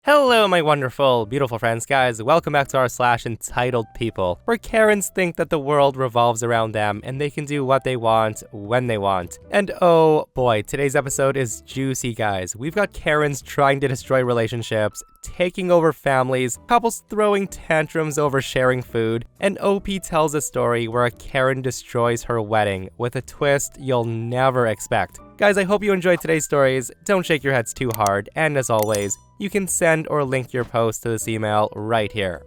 Hello, my wonderful, beautiful friends, guys. Welcome back to our /entitled people, where Karens think that the world revolves around them and they can do what they want when they want. And oh boy, today's episode is juicy, guys. We've got Karens trying to destroy relationships, taking over families, couples throwing tantrums over sharing food, and OP tells a story where a Karen destroys her wedding with a twist you'll never expect. Guys, I hope you enjoyed today's stories. Don't shake your heads too hard, and as always, you can send or link your post to this email right here.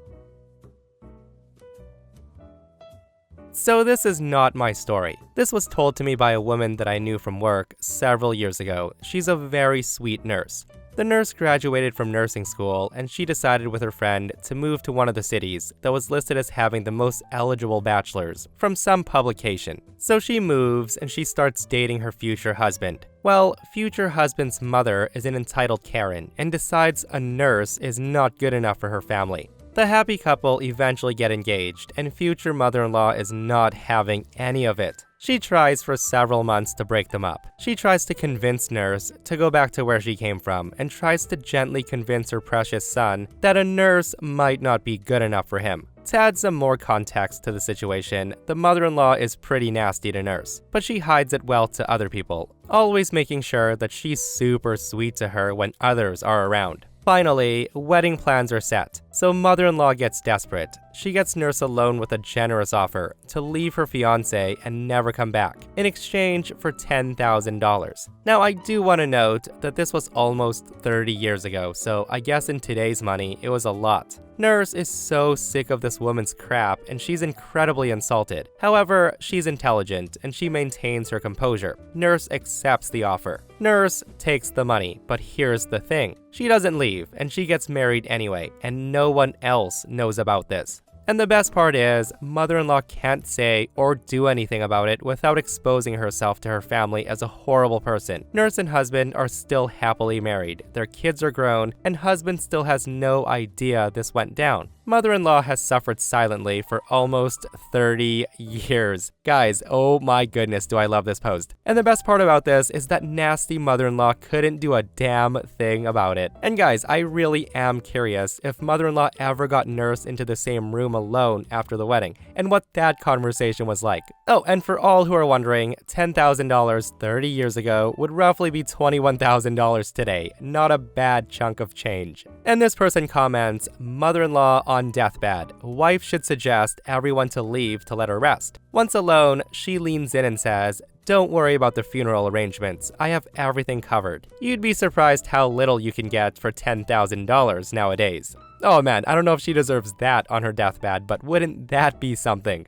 So this is not my story. This was told to me by a woman that I knew from work several years ago. She's a very sweet nurse. The nurse graduated from nursing school, and she decided with her friend to move to one of the cities that was listed as having the most eligible bachelors from some publication. So she moves, and she starts dating her future husband. Well, future husband's mother is an entitled Karen, and decides a nurse is not good enough for her family. The happy couple eventually get engaged, and future mother-in-law is not having any of it. She tries for several months to break them up. She tries to convince nurse to go back to where she came from, and tries to gently convince her precious son that a nurse might not be good enough for him. To add some more context to the situation, the mother-in-law is pretty nasty to nurse, but she hides it well to other people, always making sure that she's super sweet to her when others are around. Finally, wedding plans are set, so mother-in-law gets desperate. She gets nurse alone with a generous offer to leave her fiancé and never come back, in exchange for $10,000. Now, I do want to note that this was almost 30 years ago, so I guess in today's money, it was a lot. Nurse is so sick of this woman's crap, and she's incredibly insulted. However, she's intelligent, and she maintains her composure. Nurse accepts the offer. Nurse takes the money, but here's the thing. She doesn't leave, and she gets married anyway, and no one else knows about this. And the best part is, mother-in-law can't say or do anything about it without exposing herself to her family as a horrible person. Nurse and husband are still happily married, their kids are grown, and husband still has no idea this went down. Mother-in-law has suffered silently for almost 30 years. Guys, oh my goodness, do I love this post. And the best part about this is that nasty mother-in-law couldn't do a damn thing about it. And guys, I really am curious if mother-in-law ever got nurse into the same room alone after the wedding, and what that conversation was like. Oh, and for all who are wondering, $10,000 30 years ago would roughly be $21,000 today. Not a bad chunk of change. And this person comments, mother-in-law on deathbed. Wife should suggest everyone to leave to let her rest. Once alone, she leans in and says, "Don't worry about the funeral arrangements. I have everything covered." You'd be surprised how little you can get for $10,000 nowadays. Oh man, I don't know if she deserves that on her deathbed, but wouldn't that be something?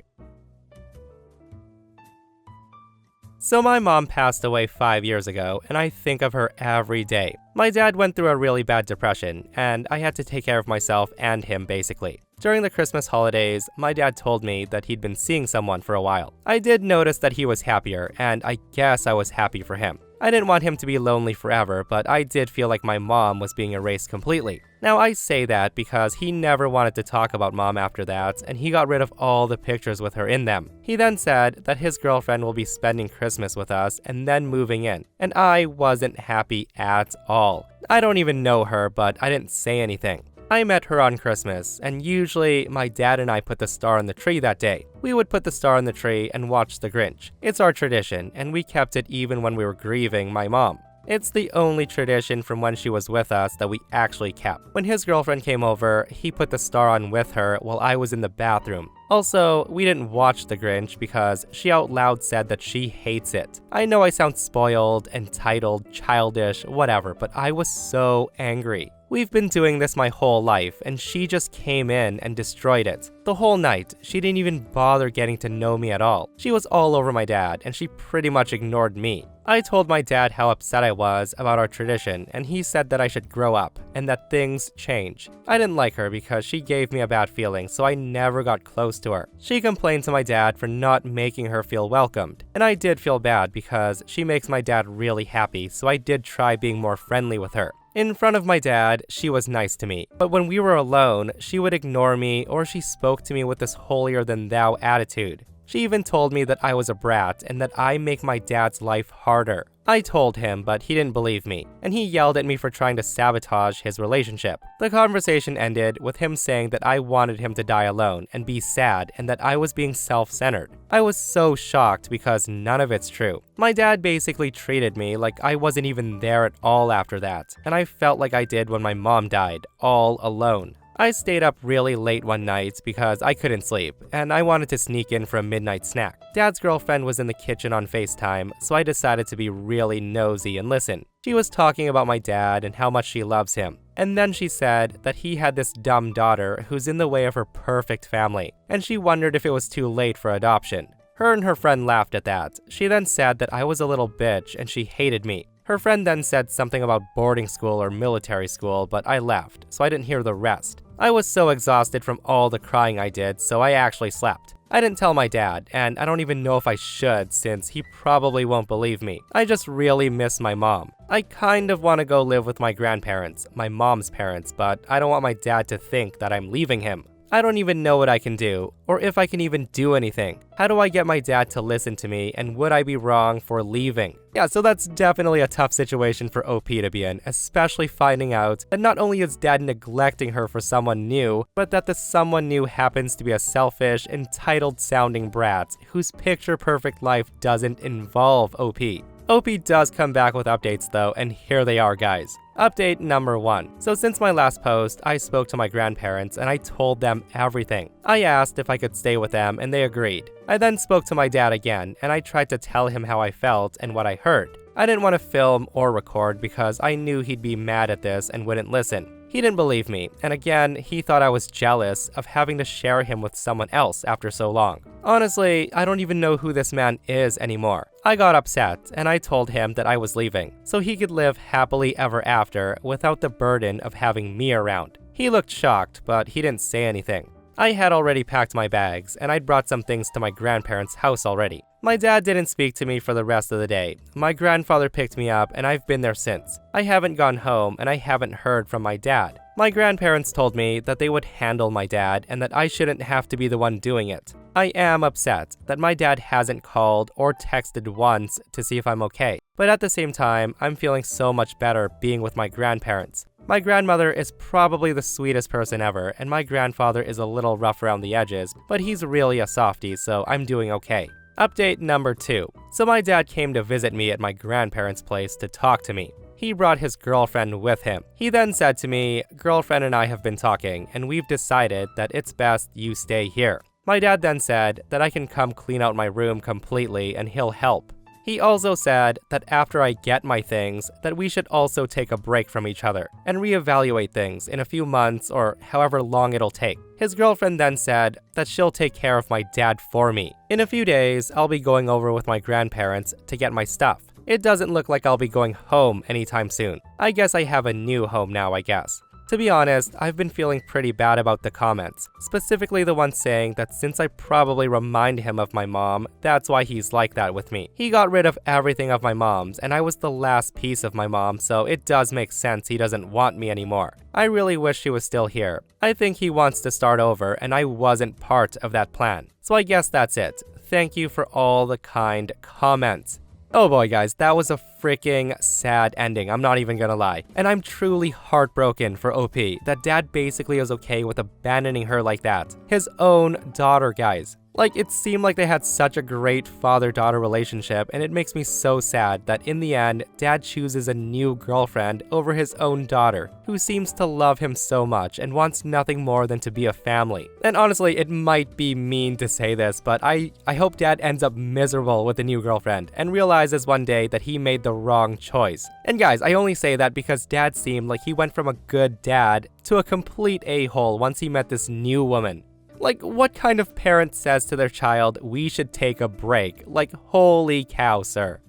So my mom passed away 5 years ago, and I think of her every day. My dad went through a really bad depression, and I had to take care of myself and him basically. During the Christmas holidays, my dad told me that he'd been seeing someone for a while. I did notice that he was happier, and I guess I was happy for him. I didn't want him to be lonely forever, but I did feel like my mom was being erased completely. Now, I say that because he never wanted to talk about mom after that, and he got rid of all the pictures with her in them. He then said that his girlfriend will be spending Christmas with us and then moving in, and I wasn't happy at all. I don't even know her, but I didn't say anything. I met her on Christmas, and usually my dad and I put the star on the tree that day. We would put the star on the tree and watch The Grinch. It's our tradition, and we kept it even when we were grieving my mom. It's the only tradition from when she was with us that we actually kept. When his girlfriend came over, he put the star on with her while I was in the bathroom. Also, we didn't watch The Grinch because she out loud said that she hates it. I know I sound spoiled, entitled, childish, whatever, but I was so angry. We've been doing this my whole life, and she just came in and destroyed it. The whole night, she didn't even bother getting to know me at all. She was all over my dad, and she pretty much ignored me. I told my dad how upset I was about our tradition, and he said that I should grow up, and that things change. I didn't like her because she gave me a bad feeling, so I never got close to her. She complained to my dad for not making her feel welcomed, and I did feel bad because she makes my dad really happy, so I did try being more friendly with her. In front of my dad, she was nice to me, but when we were alone, she would ignore me or she spoke to me with this holier-than-thou attitude. She even told me that I was a brat and that I make my dad's life harder. I told him, but he didn't believe me, and he yelled at me for trying to sabotage his relationship. The conversation ended with him saying that I wanted him to die alone and be sad and that I was being self-centered. I was so shocked because none of it's true. My dad basically treated me like I wasn't even there at all after that, and I felt like I did when my mom died, all alone. I stayed up really late one night because I couldn't sleep, and I wanted to sneak in for a midnight snack. Dad's girlfriend was in the kitchen on FaceTime, so I decided to be really nosy and listen. She was talking about my dad and how much she loves him. And then she said that he had this dumb daughter who's in the way of her perfect family, and she wondered if it was too late for adoption. Her and her friend laughed at that. She then said that I was a little bitch and she hated me. Her friend then said something about boarding school or military school, but I left, so I didn't hear the rest. I was so exhausted from all the crying I did, so I actually slept. I didn't tell my dad, and I don't even know if I should since he probably won't believe me. I just really miss my mom. I kind of want to go live with my grandparents, my mom's parents, but I don't want my dad to think that I'm leaving him. I don't even know what I can do, or if I can even do anything. How do I get my dad to listen to me, and would I be wrong for leaving? Yeah, so that's definitely a tough situation for OP to be in, especially finding out that not only is dad neglecting her for someone new, but that the someone new happens to be a selfish, entitled-sounding brat whose picture-perfect life doesn't involve OP. OP does come back with updates though, and here they are, guys. Update number 1. So since my last post, I spoke to my grandparents and I told them everything. I asked if I could stay with them and they agreed. I then spoke to my dad again and I tried to tell him how I felt and what I heard. I didn't want to film or record because I knew he'd be mad at this and wouldn't listen. He didn't believe me, and again, he thought I was jealous of having to share him with someone else after so long. Honestly, I don't even know who this man is anymore. I got upset, and I told him that I was leaving, so he could live happily ever after without the burden of having me around. He looked shocked, but he didn't say anything. I had already packed my bags, and I'd brought some things to my grandparents' house already. My dad didn't speak to me for the rest of the day. My grandfather picked me up, and I've been there since. I haven't gone home, and I haven't heard from my dad. My grandparents told me that they would handle my dad and that I shouldn't have to be the one doing it. I am upset that my dad hasn't called or texted once to see if I'm okay, but at the same time, I'm feeling so much better being with my grandparents. My grandmother is probably the sweetest person ever, and my grandfather is a little rough around the edges, but he's really a softie, so I'm doing okay. Update number 2. So my dad came to visit me at my grandparents' place to talk to me. He brought his girlfriend with him. He then said to me, "Girlfriend and I have been talking, and we've decided that it's best you stay here." My dad then said that I can come clean out my room completely and he'll help. He also said that after I get my things, that we should also take a break from each other and reevaluate things in a few months or however long it'll take. His girlfriend then said that she'll take care of my dad for me. In a few days, I'll be going over with my grandparents to get my stuff. It doesn't look like I'll be going home anytime soon. I guess I have a new home now, I guess. To be honest, I've been feeling pretty bad about the comments, specifically the one saying that since I probably remind him of my mom, that's why he's like that with me. He got rid of everything of my mom's, and I was the last piece of my mom, so it does make sense he doesn't want me anymore. I really wish she was still here. I think he wants to start over, and I wasn't part of that plan. So I guess that's it. Thank you for all the kind comments. Oh boy, guys, that was a freaking sad ending, I'm not even gonna lie. And I'm truly heartbroken for OP, that dad basically is okay with abandoning her like that. His own daughter, guys. Like, it seemed like they had such a great father-daughter relationship, and it makes me so sad that in the end, dad chooses a new girlfriend over his own daughter, who seems to love him so much and wants nothing more than to be a family. And honestly, it might be mean to say this, but I hope dad ends up miserable with the new girlfriend and realizes one day that he made the wrong choice. And guys, I only say that because dad seemed like he went from a good dad to a complete a-hole once he met this new woman. Like, what kind of parent says to their child, "We should take a break"? Like, holy cow, sir.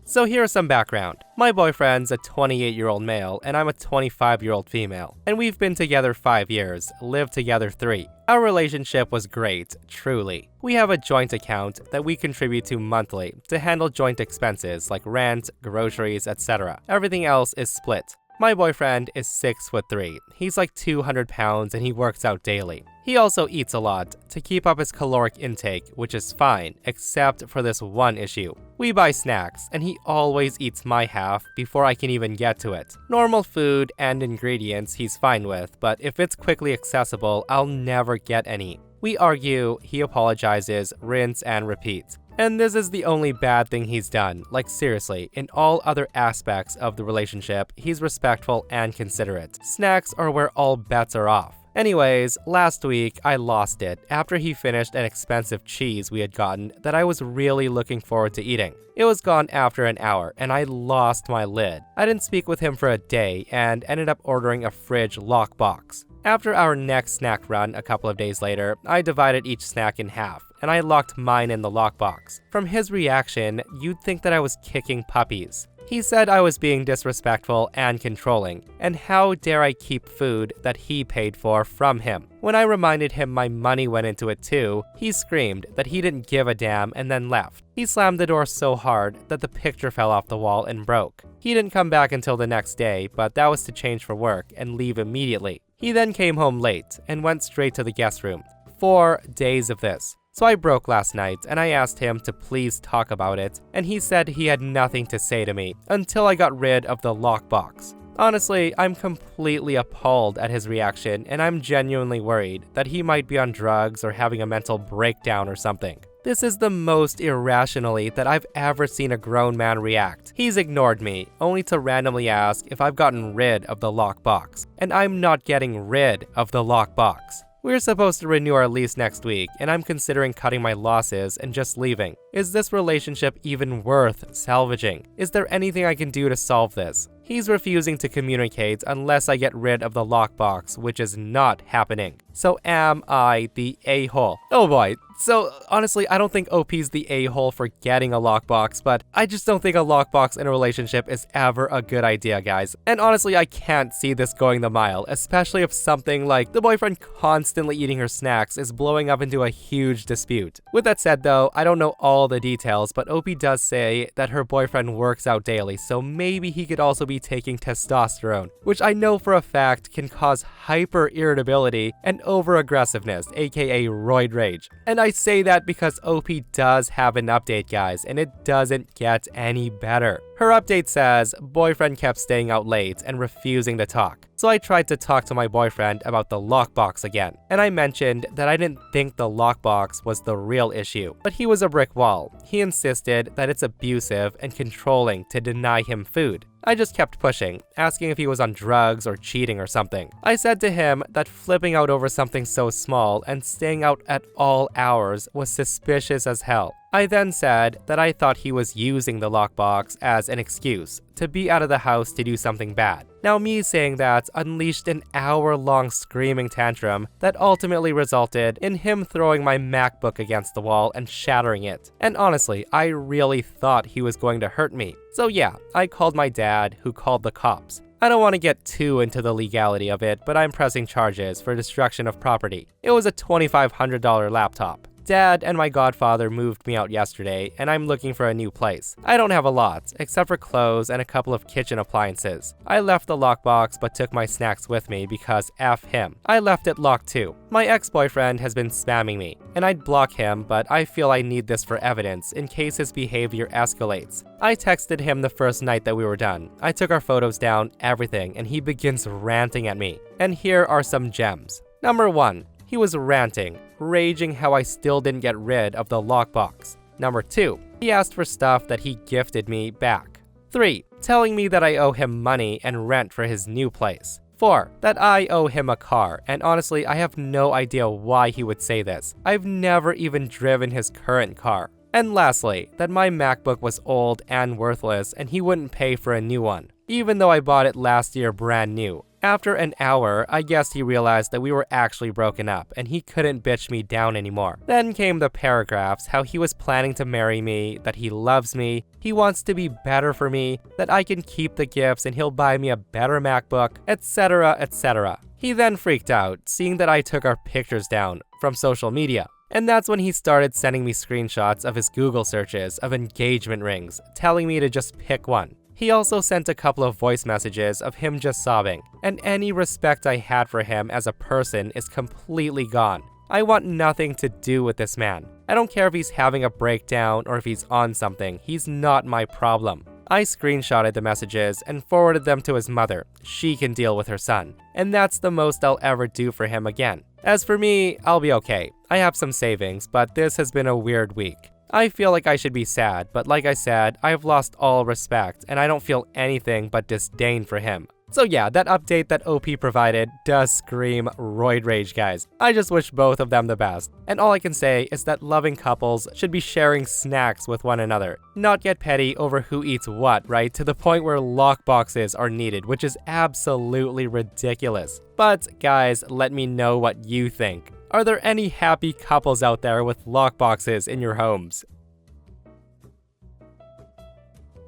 So here's some background. My boyfriend's a 28-year-old male, and I'm a 25-year-old female. And we've been together 5 years, lived together 3. Our relationship was great, truly. We have a joint account that we contribute to monthly to handle joint expenses like rent, groceries, etc. Everything else is split. My boyfriend is 6'3". He's like 200 pounds and he works out daily. He also eats a lot to keep up his caloric intake, which is fine, except for this one issue. We buy snacks, and he always eats my half before I can even get to it. Normal food and ingredients he's fine with, but if it's quickly accessible, I'll never get any. We argue, he apologizes, rinse and repeat. And this is the only bad thing he's done. Like seriously, in all other aspects of the relationship, he's respectful and considerate. Snacks are where all bets are off. Anyways, last week I lost it after he finished an expensive cheese we had gotten that I was really looking forward to eating. It was gone after an hour and I lost my lid. I didn't speak with him for a day and ended up ordering a fridge lockbox. After our next snack run a couple of days later, I divided each snack in half and I locked mine in the lockbox. From his reaction, you'd think that I was kicking puppies. He said I was being disrespectful and controlling, and how dare I keep food that he paid for from him. When I reminded him my money went into it too, he screamed that he didn't give a damn and then left. He slammed the door so hard that the picture fell off the wall and broke. He didn't come back until the next day, but that was to change for work and leave immediately. He then came home late and went straight to the guest room. 4 days of this. So I broke last night and I asked him to please talk about it, and he said he had nothing to say to me until I got rid of the lockbox. Honestly, I'm completely appalled at his reaction, and I'm genuinely worried that he might be on drugs or having a mental breakdown or something. This is the most irrationally that I've ever seen a grown man react. He's ignored me, only to randomly ask if I've gotten rid of the lockbox, and I'm not getting rid of the lockbox. We're supposed to renew our lease next week, and I'm considering cutting my losses and just leaving. Is this relationship even worth salvaging? Is there anything I can do to solve this? He's refusing to communicate unless I get rid of the lockbox, which is not happening. So am I the a-hole? Oh boy. So honestly, I don't think OP's the a-hole for getting a lockbox, but I just don't think a lockbox in a relationship is ever a good idea, guys. And honestly, I can't see this going the mile, especially if something like the boyfriend constantly eating her snacks is blowing up into a huge dispute. With that said though, I don't know all the details, but OP does say that her boyfriend works out daily, so maybe he could also be taking testosterone, which I know for a fact can cause hyper irritability and over-aggressiveness, aka roid rage. And I say that because OP does have an update, guys, and it doesn't get any better. Her update says, boyfriend kept staying out late and refusing to talk. So I tried to talk to my boyfriend about the lockbox again, and I mentioned that I didn't think the lockbox was the real issue, but he was a brick wall. He insisted that it's abusive and controlling to deny him food. I just kept pushing, asking if he was on drugs or cheating or something. I said to him that flipping out over something so small and staying out at all hours was suspicious as hell. I then said that I thought he was using the lockbox as an excuse to be out of the house to do something bad. Now me saying that unleashed an hour-long screaming tantrum that ultimately resulted in him throwing my MacBook against the wall and shattering it. And honestly, I really thought he was going to hurt me. So yeah, I called my dad, who called the cops. I don't want to get too into the legality of it, but I'm pressing charges for destruction of property. It was a $2,500 laptop. Dad and my godfather moved me out yesterday, and I'm looking for a new place. I don't have a lot, except for clothes and a couple of kitchen appliances. I left the lockbox but took my snacks with me because F him. I left it locked too. My ex-boyfriend has been spamming me, and I'd block him, but I feel I need this for evidence in case his behavior escalates. I texted him the first night that we were done. I took our photos down, everything, and he begins ranting at me. And here are some gems. Number 1. He was ranting, raging how I still didn't get rid of the lockbox. Number 2, he asked for stuff that he gifted me back. 3, telling me that I owe him money and rent for his new place. 4, that I owe him a car, and honestly, I have no idea why he would say this. I've never even driven his current car. And lastly, that my MacBook was old and worthless and he wouldn't pay for a new one, even though I bought it last year brand new. After an hour, I guess he realized that we were actually broken up and he couldn't bitch me down anymore. Then came the paragraphs, how he was planning to marry me, that he loves me, he wants to be better for me, that I can keep the gifts and he'll buy me a better MacBook, etc, etc. He then freaked out, seeing that I took our pictures down from social media. And that's when he started sending me screenshots of his Google searches of engagement rings, telling me to just pick one. He also sent a couple of voice messages of him just sobbing, and any respect I had for him as a person is completely gone. I want nothing to do with this man. I don't care if he's having a breakdown or if he's on something, he's not my problem. I screenshotted the messages and forwarded them to his mother. She can deal with her son, and that's the most I'll ever do for him again. As for me, I'll be okay. I have some savings, but this has been a weird week. I feel like I should be sad, but like I said, I've lost all respect, and I don't feel anything but disdain for him. So yeah, that update that OP provided does scream roid rage, guys. I just wish both of them the best. And all I can say is that loving couples should be sharing snacks with one another, not get petty over who eats what, right? To the point where lockboxes are needed, which is absolutely ridiculous. But guys, let me know what you think. Are there any happy couples out there with lockboxes in your homes?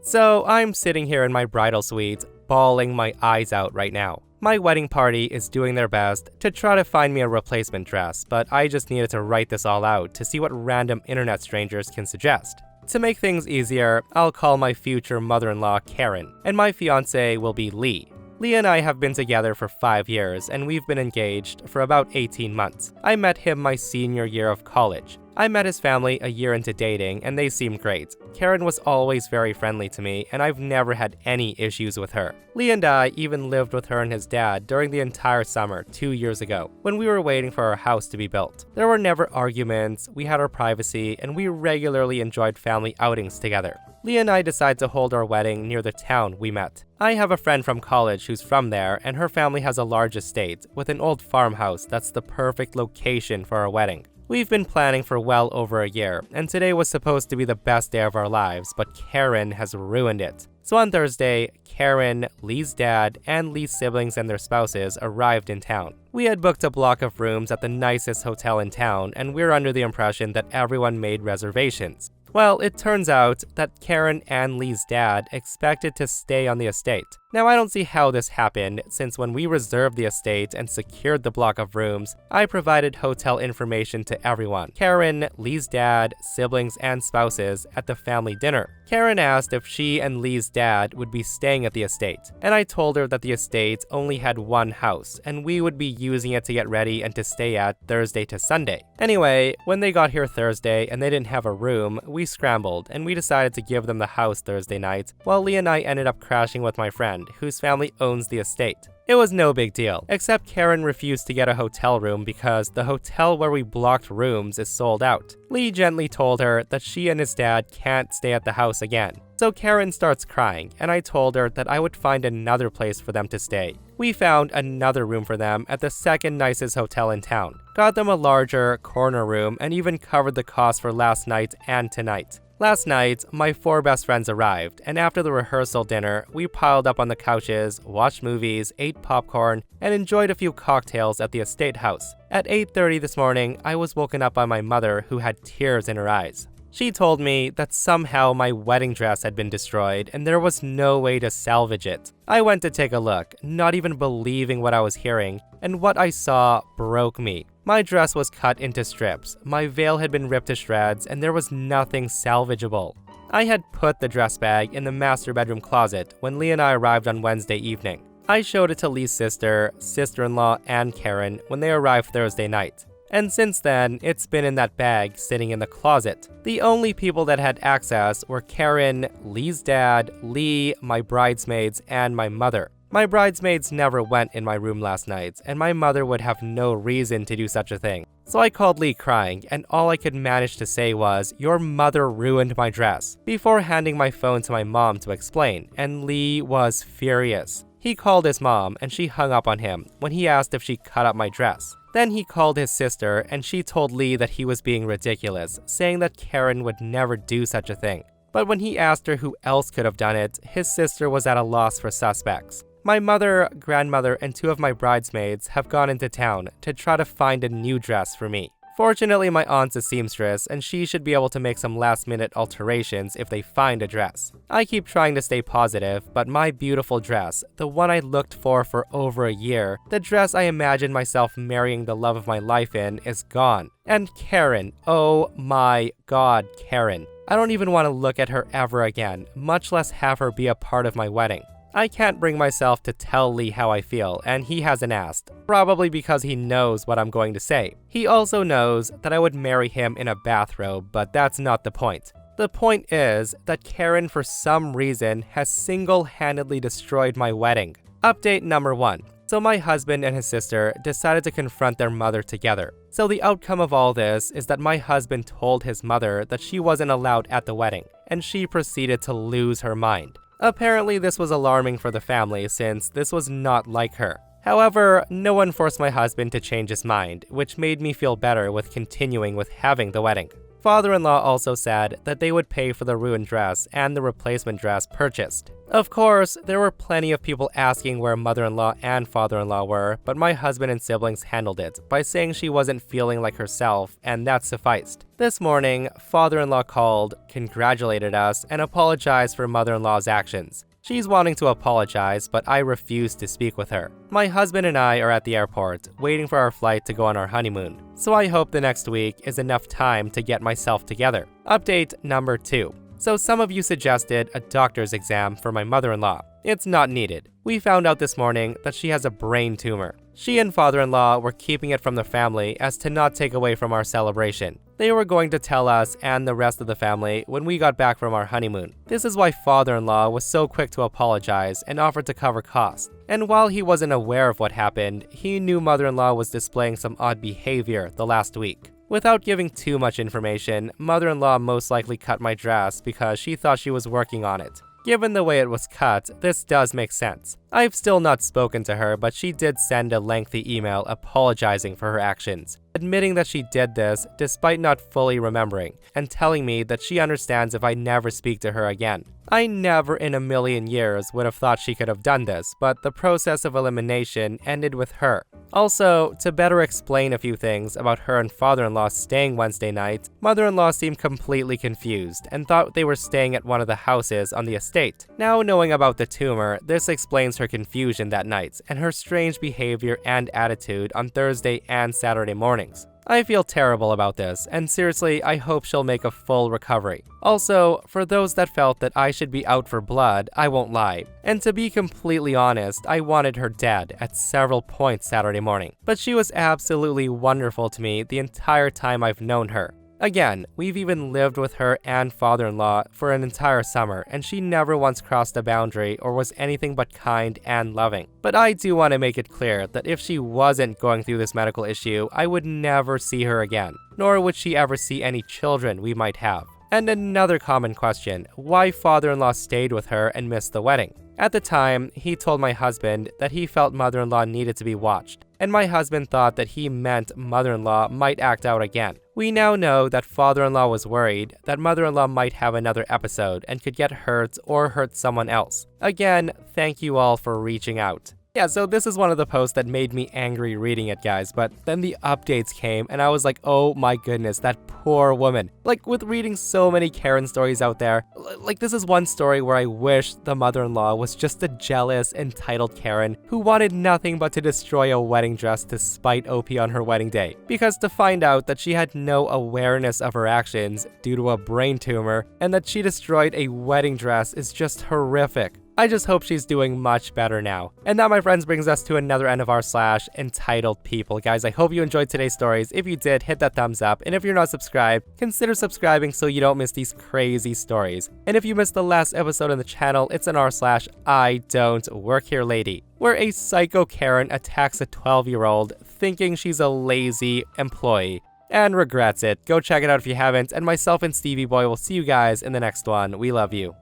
So I'm sitting here in my bridal suite, bawling my eyes out right now. My wedding party is doing their best to try to find me a replacement dress, but I just needed to write this all out to see what random internet strangers can suggest. To make things easier, I'll call my future mother-in-law Karen, and my fiancé will be Lee. Lee and I have been together for 5 years, and we've been engaged for about 18 months. I met him my senior year of college. I met his family a year into dating, and they seemed great. Karen was always very friendly to me, and I've never had any issues with her. Lee and I even lived with her and his dad during the entire summer 2 years ago, when we were waiting for our house to be built. There were never arguments, we had our privacy, and we regularly enjoyed family outings together. Lee and I decided to hold our wedding near the town we met. I have a friend from college who's from there, and her family has a large estate with an old farmhouse that's the perfect location for our wedding. We've been planning for well over a year, and today was supposed to be the best day of our lives, but Karen has ruined it. So on Thursday, Karen, Lee's dad, and Lee's siblings and their spouses arrived in town. We had booked a block of rooms at the nicest hotel in town, and we were under the impression that everyone made reservations. Well, it turns out that Karen and Lee's dad expected to stay on the estate. Now, I don't see how this happened, since when we reserved the estate and secured the block of rooms, I provided hotel information to everyone: Karen, Lee's dad, siblings, and spouses at the family dinner. Karen asked if she and Lee's dad would be staying at the estate, and I told her that the estate only had one house, and we would be using it to get ready and to stay at Thursday to Sunday. Anyway, when they got here Thursday and they didn't have a room, we scrambled, and we decided to give them the house Thursday night, while Lee and I ended up crashing with my friend, whose family owns the estate. It was no big deal, except Karen refused to get a hotel room because the hotel where we blocked rooms is sold out. Lee gently told her that she and his dad can't stay at the house again. So Karen starts crying, and I told her that I would find another place for them to stay. We found another room for them at the second nicest hotel in town, got them a larger corner room, and even covered the cost for last night and tonight. Last night, my 4 best friends arrived, and after the rehearsal dinner, we piled up on the couches, watched movies, ate popcorn, and enjoyed a few cocktails at the estate house. At 8:30 this morning, I was woken up by my mother, who had tears in her eyes. She told me that somehow my wedding dress had been destroyed and there was no way to salvage it. I went to take a look, not even believing what I was hearing, and what I saw broke me. My dress was cut into strips, my veil had been ripped to shreds, and there was nothing salvageable. I had put the dress bag in the master bedroom closet when Lee and I arrived on Wednesday evening. I showed it to Lee's sister, sister-in-law, and Karen when they arrived Thursday night. And since then, it's been in that bag sitting in the closet. The only people that had access were Karen, Lee's dad, Lee, my bridesmaids, and my mother. My bridesmaids never went in my room last night, and my mother would have no reason to do such a thing. So I called Lee crying, and all I could manage to say was, "Your mother ruined my dress," before handing my phone to my mom to explain, and Lee was furious. He called his mom, and she hung up on him when he asked if she cut up my dress. Then he called his sister, and she told Lee that he was being ridiculous, saying that Karen would never do such a thing. But when he asked her who else could have done it, his sister was at a loss for suspects. My mother, grandmother, and 2 of my bridesmaids have gone into town to try to find a new dress for me. Fortunately, my aunt's a seamstress, and she should be able to make some last-minute alterations if they find a dress. I keep trying to stay positive, but my beautiful dress, the one I looked for over a year, the dress I imagined myself marrying the love of my life in, is gone. And Karen, oh my god, Karen. I don't even want to look at her ever again, much less have her be a part of my wedding. I can't bring myself to tell Lee how I feel, and he hasn't asked, probably because he knows what I'm going to say. He also knows that I would marry him in a bathrobe, but that's not the point. The point is that Karen, for some reason, has single-handedly destroyed my wedding. Update number 1. So my husband and his sister decided to confront their mother together. So the outcome of all this is that my husband told his mother that she wasn't allowed at the wedding, and she proceeded to lose her mind. Apparently, this was alarming for the family since this was not like her. However, no one forced my husband to change his mind, which made me feel better with continuing with having the wedding. Father-in-law also said that they would pay for the ruined dress and the replacement dress purchased. Of course, there were plenty of people asking where mother-in-law and father-in-law were, but my husband and siblings handled it by saying she wasn't feeling like herself, and that sufficed. This morning, father-in-law called, congratulated us, and apologized for mother-in-law's actions. She's wanting to apologize, but I refuse to speak with her. My husband and I are at the airport, waiting for our flight to go on our honeymoon, so I hope the next week is enough time to get myself together. Update number 2. So some of you suggested a doctor's exam for my mother-in-law. It's not needed. We found out this morning that she has a brain tumor. She and father-in-law were keeping it from the family as to not take away from our celebration. They were going to tell us and the rest of the family when we got back from our honeymoon. This is why father-in-law was so quick to apologize and offered to cover costs. And while he wasn't aware of what happened, he knew mother-in-law was displaying some odd behavior the last week. Without giving too much information, mother-in-law most likely cut my dress because she thought she was working on it. Given the way it was cut, this does make sense. I've still not spoken to her, but she did send a lengthy email apologizing for her actions, admitting that she did this despite not fully remembering, and telling me that she understands if I never speak to her again. I never in a million years would have thought she could have done this, but the process of elimination ended with her. Also, to better explain a few things about her and father-in-law staying Wednesday night, mother-in-law seemed completely confused and thought they were staying at one of the houses on the estate. Now knowing about the tumor, this explains her confusion that night and her strange behavior and attitude on Thursday and Saturday mornings. I feel terrible about this, and seriously, I hope she'll make a full recovery. Also, for those that felt that I should be out for blood, I won't lie. And to be completely honest, I wanted her dead at several points Saturday morning. But she was absolutely wonderful to me the entire time I've known her. Again, we've even lived with her and father-in-law for an entire summer, and she never once crossed a boundary or was anything but kind and loving. But I do want to make it clear that if she wasn't going through this medical issue, I would never see her again, nor would she ever see any children we might have. And another common question, why father-in-law stayed with her and missed the wedding? At the time, he told my husband that he felt mother-in-law needed to be watched, and my husband thought that he meant mother-in-law might act out again. We now know that father-in-law was worried that mother-in-law might have another episode and could get hurt or hurt someone else. Again, thank you all for reaching out. Yeah, so this is one of the posts that made me angry reading it, guys, but then the updates came and I was like, oh my goodness, that poor woman. Like, with reading so many Karen stories out there, like this is one story where I wish the mother-in-law was just a jealous, entitled Karen who wanted nothing but to destroy a wedding dress to spite OP on her wedding day. Because to find out that she had no awareness of her actions due to a brain tumor and that she destroyed a wedding dress is just horrific. I just hope she's doing much better now. And that, my friends, brings us to another end of our / entitled people. Guys, I hope you enjoyed today's stories. If you did, hit that thumbs up. And if you're not subscribed, consider subscribing so you don't miss these crazy stories. And if you missed the last episode on the channel, it's an / I don't work here lady, where a psycho Karen attacks a 12-year-old thinking she's a lazy employee and regrets it. Go check it out if you haven't. And myself and Stevie Boy will see you guys in the next one. We love you.